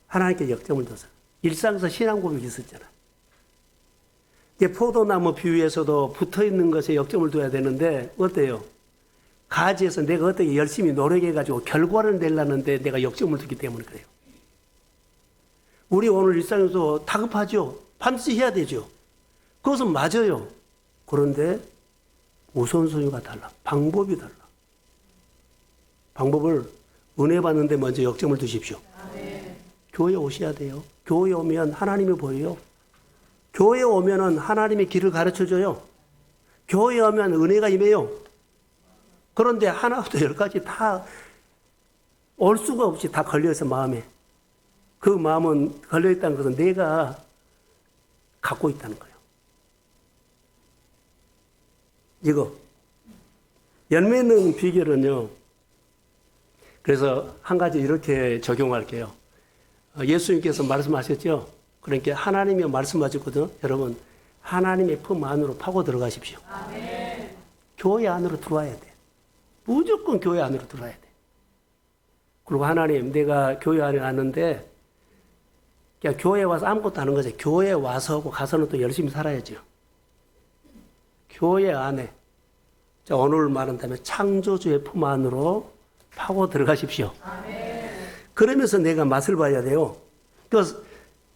하나님께 역점을 뒀어요. 일상에서 신앙 고백이 있었잖아요. 이제 포도나무 비유에서도 붙어 있는 것에 역점을 둬야 되는데 어때요? 가지에서 내가 어떻게 열심히 노력해가지고 결과를 내려는데 내가 역점을 두기 때문에 그래요. 우리 오늘 일상에서 다급하죠. 반드시 해야 되죠. 그것은 맞아요. 그런데 우선순위가 달라. 방법이 달라. 방법을 은혜 받는데 먼저 역점을 두십시오. 교회 오셔야 돼요. 교회 오면 하나님이 보여요. 교회에 오면은 하나님의 길을 가르쳐 줘요. 교회에 오면 은혜가 임해요. 그런데 하나부터 열까지 다 올 수가 없이 다 걸려있어, 마음에. 그 마음은 걸려있다는 것은 내가 갖고 있다는 거예요. 이거. 열매 맺는 비결은요. 그래서 한 가지 이렇게 적용할게요. 예수님께서 말씀하셨죠? 그러니까 하나님이 말씀하셨거든요. 여러분, 하나님의 품 안으로 파고 들어가십시오. 아멘. 교회 안으로 들어와야 돼. 무조건 교회 안으로 들어와야 돼. 그리고 하나님, 내가 교회 안에 왔는데, 그냥 교회에 와서 아무것도 하는 거지. 교회에 와서 하고 가서는 또 열심히 살아야죠. 교회 안에. 자, 오늘 말한다면 창조주의 품 안으로 파고 들어가십시오. 아멘. 그러면서 내가 맛을 봐야 돼요. 그래서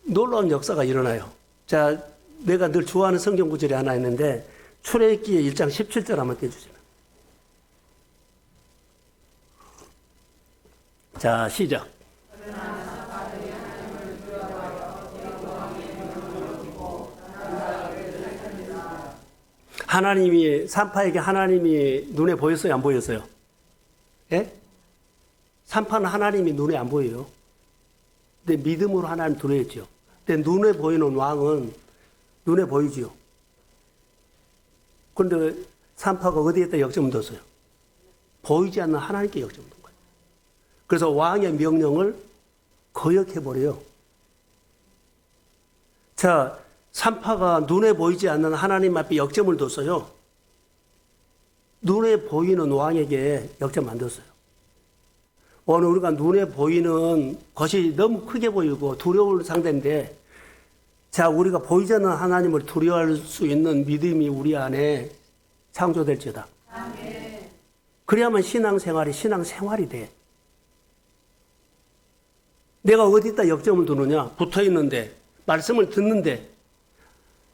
놀라운 역사가 일어나요. 자, 내가 늘 좋아하는 성경 구절이 하나 있는데 출애굽기 1장 17절 한번 떼주세요. 자, 시작. 하나님이, 산파에게 하나님이 눈에 보였어요? 안 보였어요? 예? 산파는 하나님이 눈에 안 보여요. 근데 믿음으로 하나님 들어했죠. 근데 눈에 보이는 왕은 눈에 보이지요. 그런데 산파가 어디에다 역점을 뒀어요? 보이지 않는 하나님께 역점을 둔 거예요. 그래서 왕의 명령을 거역해버려요. 자, 산파가 눈에 보이지 않는 하나님 앞에 역점을 뒀어요. 눈에 보이는 왕에게 역점 안 뒀어요. 오늘 우리가 눈에 보이는 것이 너무 크게 보이고 두려울 상대인데, 자, 우리가 보이지 않는 하나님을 두려워할 수 있는 믿음이 우리 안에 창조될지어다. 아멘. 그래야만 신앙생활이 돼. 내가 어디다 역점을 두느냐? 붙어 있는데, 말씀을 듣는데,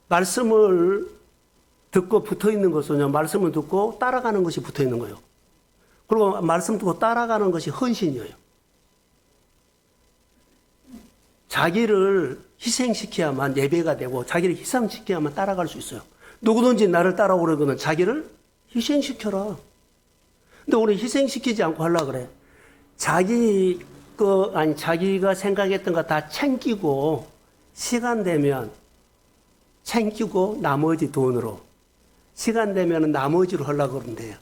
말씀을 듣고 붙어 있는 것은요, 말씀을 듣고 따라가는 것이 붙어 있는 거예요. 그리고 말씀 듣고 따라가는 것이 헌신이에요. 자기를 희생시켜야만 예배가 되고 자기를 희생시켜야만 따라갈 수 있어요. 누구든지 나를 따라오려거든 자기를 희생시켜라. 근데 우리 희생시키지 않고 하려고 그래. 자기가 생각했던 거 다 챙기고, 시간 되면 챙기고, 나머지 돈으로. 시간 되면 나머지로 하려고 그러는데요.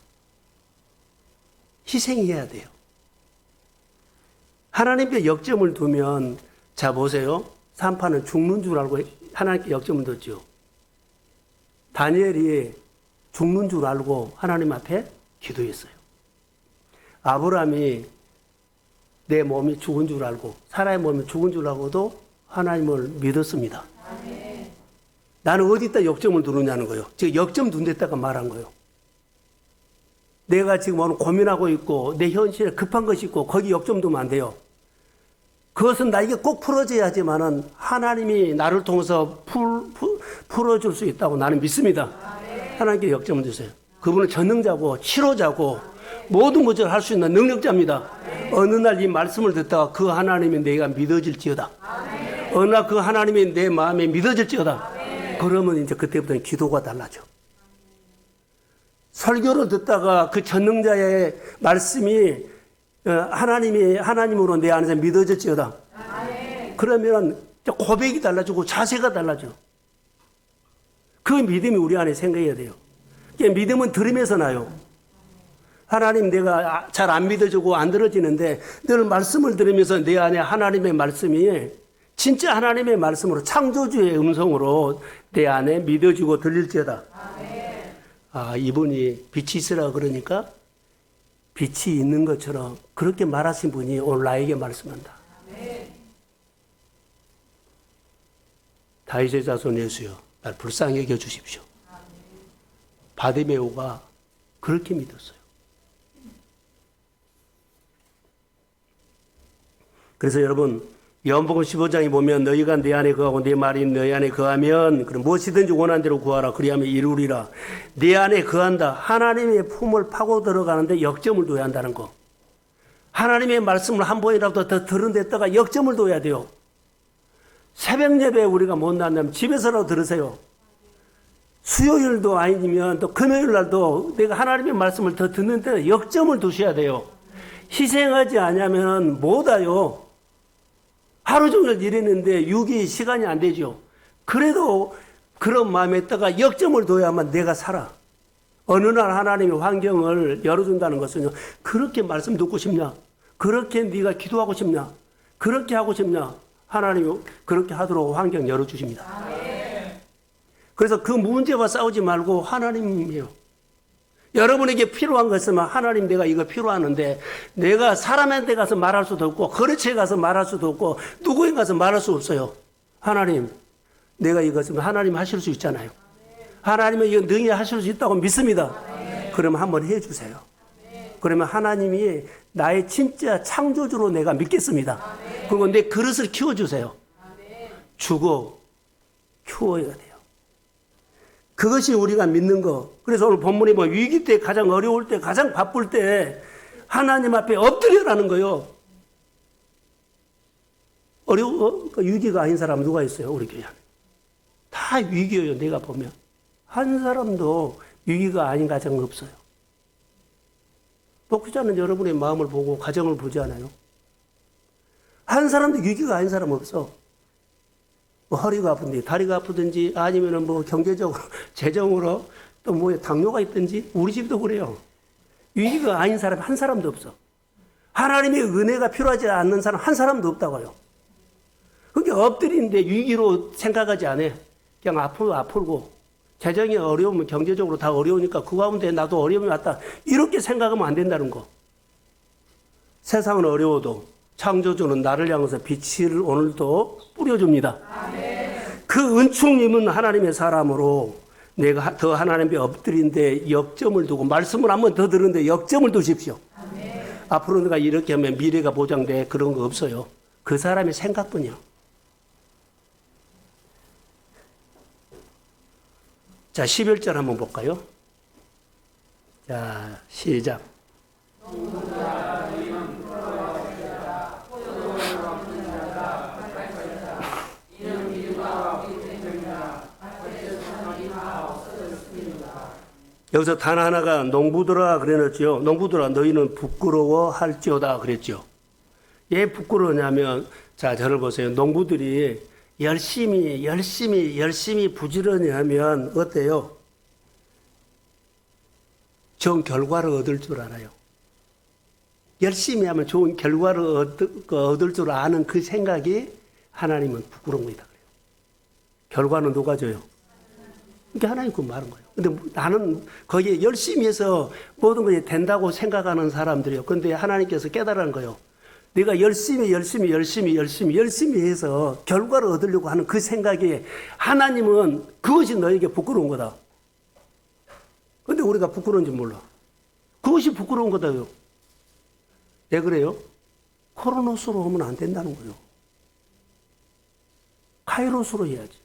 희생해야 돼요. 하나님께 역점을 두면, 자, 보세요. 산파는 죽는 줄 알고 하나님께 역점을 뒀죠. 다니엘이 죽는 줄 알고 하나님 앞에 기도했어요. 아브라함이 내 몸이 죽은 줄 알고, 사라의 몸이 죽은 줄 알고도 하나님을 믿었습니다. 나는 어디다 역점을 두느냐는 거예요. 지금 역점 둔 데다가 말한 거예요. 내가 지금 오늘 고민하고 있고, 내 현실에 급한 것이 있고, 거기 역점 두면 안 돼요. 그것은 나에게 꼭 풀어져야지만은 하나님이 나를 통해서 풀어줄 수 있다고 나는 믿습니다. 하나님께 역점을 주세요. 그분은 전능자고, 치료자고, 모든 것을 할 수 있는 능력자입니다. 어느 날 이 말씀을 듣다가 그 하나님이 내가 믿어질지어다. 어느 날 그 하나님이 내 마음에 믿어질지어다. 그러면 이제 그때부터는 기도가 달라져. 설교를 듣다가 그 전능자의 말씀이 하나님으로 내 안에서 믿어질지어다. 그러면 고백이 달라지고 자세가 달라져. 그 믿음이 우리 안에 생겨야 돼요. 믿음은 들음에서 나요. 하나님 내가 잘 안 믿어지고 안 들어지는데 늘 말씀을 들으면서 내 안에 하나님의 말씀이 진짜 하나님의 말씀으로 창조주의 음성으로 내 안에 믿어지고 들릴지어다. 이분이 빛이 있으라 그러니까 빛이 있는 것처럼 그렇게 말하신 분이 오늘 나에게 말씀한다. 다윗의 자손 예수여, 날 불쌍히 여겨 주십시오. 바디메오가 그렇게 믿었어요. 그래서 여러분, 요한복음 15장에 보면 너희가 내 안에 거하고 내 말이 너희 안에 거하면 그럼 무엇이든지 원하는 대로 구하라. 그리하면 이루리라. 내 안에 거한다. 하나님의 품을 파고 들어가는데 역점을 둬야 한다는 거. 하나님의 말씀을 한 번이라도 더 들은 데다가 역점을 둬야 돼요. 새벽 예배에 우리가 못 나온다면 집에서라도 들으세요. 수요일도 아니면 또 금요일 날도 내가 하나님의 말씀을 더 듣는 데 역점을 두셔야 돼요. 희생하지 않으면 못 와요. 하루 종일 일했는데 6이 시간이 안 되죠. 그래도 그런 마음에 있다가 역점을 둬야만 내가 살아. 어느 날 하나님의 환경을 열어준다는 것은요. 그렇게 말씀 듣고 싶냐? 그렇게 네가 기도하고 싶냐? 그렇게 하고 싶냐? 하나님이 그렇게 하도록 환경 열어주십니다. 그래서 그 문제와 싸우지 말고 하나님이에요. 여러분에게 필요한 거 있으면 하나님 내가 이거 필요하는데 내가 사람한테 가서 말할 수도 없고 거래처에 가서 말할 수도 없고 누구에 가서 말할 수 없어요. 하나님 내가 이거 있으면 하나님 하실 수 있잖아요. 하나님은 이거 능히 하실 수 있다고 믿습니다. 그러면 한번 해주세요. 그러면 하나님이 나의 진짜 창조주로 내가 믿겠습니다. 그리고 내 그릇을 키워주세요. 주고 키워야 돼요. 그것이 우리가 믿는 거. 그래서 오늘 본문에 보면 위기 때 가장 어려울 때 가장 바쁠 때 하나님 앞에 엎드려라는 거예요. 어려워? 위기가 아닌 사람 누가 있어요? 우리 교회 안에. 다 위기예요. 내가 보면. 한 사람도 위기가 아닌 가정은 없어요. 목회자는 여러분의 마음을 보고 가정을 보지 않아요? 한 사람도 위기가 아닌 사람 없어. 뭐 허리가 아픈지 다리가 아프든지 아니면은 뭐 경제적으로 재정으로 또 뭐 당뇨가 있든지 우리 집도 그래요. 위기가 아닌 사람 한 사람도 없어. 하나님의 은혜가 필요하지 않는 사람 한 사람도 없다고요. 그게 엎드리는데 위기로 생각하지 않아. 그냥 아프면 아프고 재정이 어려우면 경제적으로 다 어려우니까 그 가운데 나도 어려움이 왔다. 이렇게 생각하면 안 된다는 거. 세상은 어려워도 창조주는 나를 향해서 빛을 오늘도 뿌려줍니다. 그 은총 입은 하나님의 사람으로 내가 더 하나님께 엎드린데 역점을 두고 말씀을 한번 더 들은데 역점을 두십시오. 앞으로 내가 이렇게 하면 미래가 보장돼. 그런 거 없어요. 그 사람의 생각뿐이야. 자, 11절 한번 볼까요? 자, 시작. 여기서 단 하나가 농부들아 그래놨죠. 농부들아 너희는 부끄러워할지어다 그랬죠. 왜 부끄러우냐면 자 저를 보세요. 농부들이 열심히 부지런히 하면 어때요? 좋은 결과를 얻을 줄 알아요. 열심히 하면 좋은 결과를 얻을 줄 아는 그 생각이 하나님은 부끄러운 거다 그래요. 결과는 누가 줘요? 이게 하나님 그 말인 거예요. 근데 나는 거기에 열심히 해서 모든 것이 된다고 생각하는 사람들이요. 근데 하나님께서 깨달은 거예요. 네가 열심히 해서 결과를 얻으려고 하는 그 생각이 하나님은 그것이 너에게 부끄러운 거다. 근데 우리가 부끄러운지 몰라. 그것이 부끄러운 거다요. 왜 그래요? 코로노스로 하면 안 된다는 거예요. 카이로스로 해야지.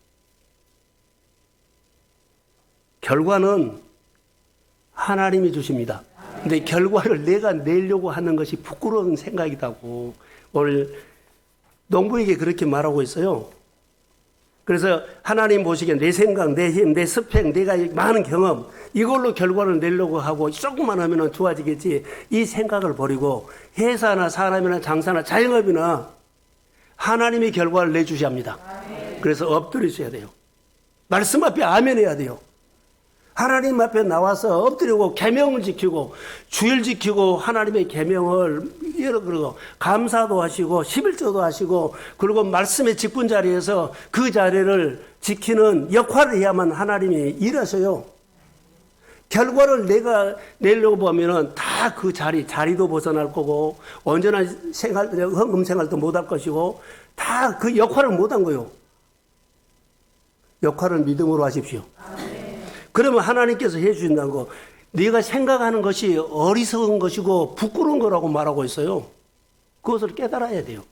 결과는 하나님이 주십니다. 근데 결과를 내가 내려고 하는 것이 부끄러운 생각이라고 오늘 농부에게 그렇게 말하고 있어요. 그래서 하나님 보시기에 내 생각, 내 힘, 내 스펙, 내가 많은 경험 이걸로 결과를 내려고 하고 조금만 하면 좋아지겠지. 이 생각을 버리고 회사나 사람이나 장사나 자영업이나 하나님이 결과를 내주셔야 합니다. 그래서 엎드리셔야 돼요. 말씀 앞에 아멘 해야 돼요. 하나님 앞에 나와서 엎드리고 계명을 지키고 주일 지키고 하나님의 계명을 그리고 감사도 하시고 11조도 하시고 그리고 말씀의 직분 자리에서 그 자리를 지키는 역할을 해야만 하나님이 일하셔요. 결과를 내가 내려고 보면은 다 그 자리도 벗어날 거고 언제나 헌금 생활도 못할 것이고 다 그 역할을 못한 거예요. 역할을 믿음으로 하십시오. 그러면 하나님께서 해주신다는 거, 네가 생각하는 것이 어리석은 것이고 부끄러운 거라고 말하고 있어요. 그것을 깨달아야 돼요.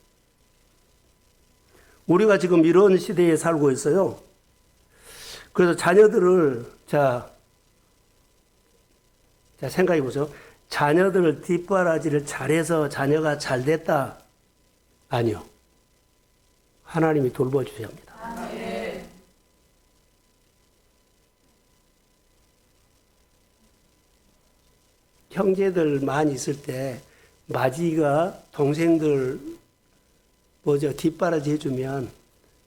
우리가 지금 이런 시대에 살고 있어요. 그래서 자녀들을 자 생각해 보세요. 자녀들 뒷바라지를 잘해서 자녀가 잘 됐다. 아니요. 하나님이 돌봐주셔야 합니다. 형제들 많이 있을 때 마지가 동생들 뒷바라지 해주면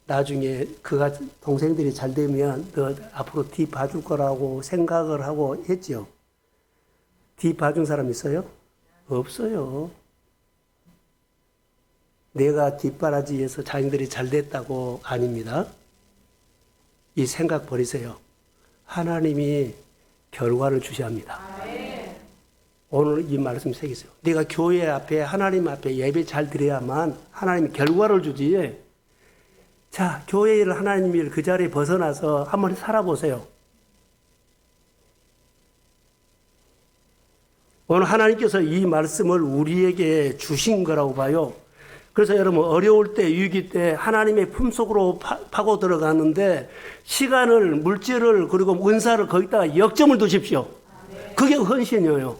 나중에 그가 동생들이 잘 되면 너 앞으로 뒤 봐줄 거라고 생각을 하고 했죠. 뒤 봐준 사람 있어요? 없어요. 내가 뒷바라지에서 자녀들이 잘 됐다고 아닙니다. 이 생각 버리세요. 하나님이 결과를 주셔야 합니다. 오늘 이 말씀 새기세요. 내가 교회 앞에 하나님 앞에 예배 잘 드려야만 하나님이 결과를 주지. 자, 교회 일 하나님 일 그 자리에 벗어나서 한번 살아보세요. 오늘 하나님께서 이 말씀을 우리에게 주신 거라고 봐요. 그래서 여러분 어려울 때 위기 때 하나님의 품속으로 파고 들어가는데 시간을 물질을 그리고 은사를 거기다가 역점을 두십시오. 그게 헌신이에요.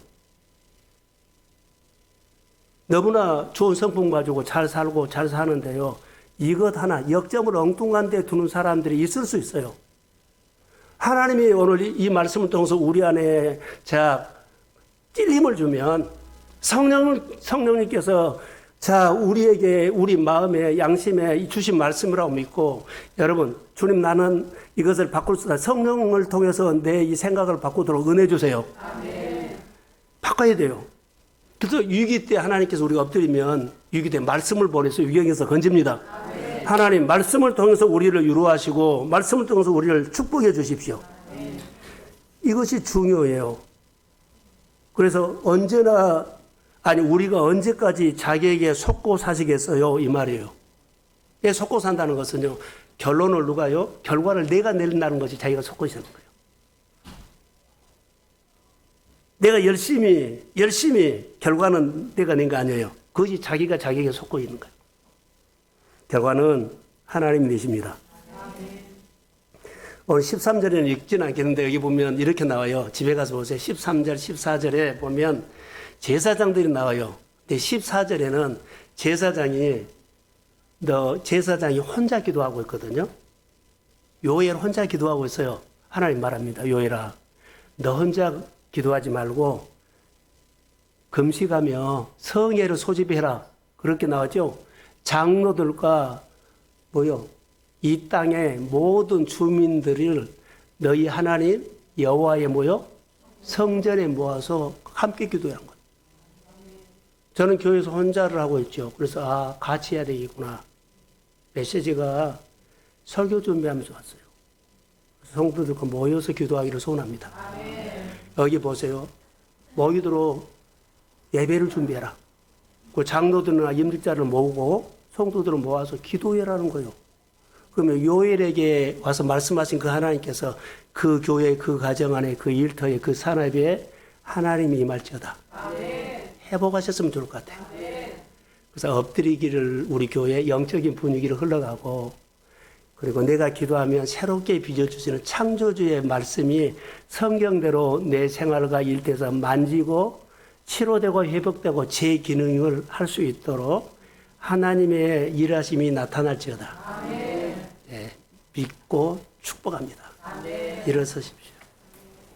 너무나 좋은 성품 가지고 잘 살고 잘 사는데요. 이것 하나 역점을 엉뚱한 데 두는 사람들이 있을 수 있어요. 하나님이 오늘 이 말씀을 통해서 우리 안에 찔림을 주면 성령님께서 우리에게 우리 마음에 양심에 주신 말씀이라고 믿고 여러분 주님 나는 이것을 바꿀 수 있다. 성령을 통해서 내 이 생각을 바꾸도록 은혜 주세요. 아멘. 바꿔야 돼요. 그래서 위기 때 하나님께서 우리가 엎드리면 위기 때 말씀을 보내서 위경에서 건집니다. 아멘. 하나님 말씀을 통해서 우리를 위로하시고 말씀을 통해서 우리를 축복해 주십시오. 아멘. 이것이 중요해요. 그래서 우리가 언제까지 자기에게 속고 사시겠어요? 이 말이에요. 왜 속고 산다는 것은요, 결론을 누가요? 결과를 내가 내린다는 것이 자기가 속고 사는 거예요. 내가 열심히 결과는 내가 낸 거 아니에요. 그것이 자기가 자기에게 속고 있는 거예요. 결과는 하나님이 내십니다. 오늘 13절에는 읽지는 않겠는데 여기 보면 이렇게 나와요. 집에 가서 보세요. 13절, 14절에 보면 제사장들이 나와요. 근데 14절에는 제사장이 혼자 기도하고 있거든요. 요엘 혼자 기도하고 있어요. 하나님 말합니다. 요엘아, 너 혼자 기도하지 말고 금식하며 성회를 소집해라. 그렇게 나왔죠. 장로들과 이 땅의 모든 주민들을 너희 하나님 여호와의 성전에 모아서 함께 기도한 거예요. 저는 교회에서 혼자를 하고 있죠. 그래서 같이 해야 되겠구나. 메시지가 설교 준비하면서 왔어요. 성도들과 모여서 기도하기를 소원합니다. 여기 보세요. 모이도록 예배를 준비해라. 그 장로들이나 임직자를 모으고 성도들을 모아서 기도해라는 거예요. 그러면 요엘에게 와서 말씀하신 그 하나님께서 그 교회, 그 가정 안에, 그 일터에, 그 산업에 하나님이 임할지어다. 회복하셨으면 좋을 것 같아요. 그래서 엎드리기를 우리 교회 영적인 분위기를 흘러가고, 그리고 내가 기도하면 새롭게 빚어주시는 창조주의 말씀이 성경대로 내 생활과 일터에서 만지고 치료되고 회복되고 재기능을 할 수 있도록 하나님의 일하심이 나타날지어다. 네, 믿고 축복합니다. 일어서십시오.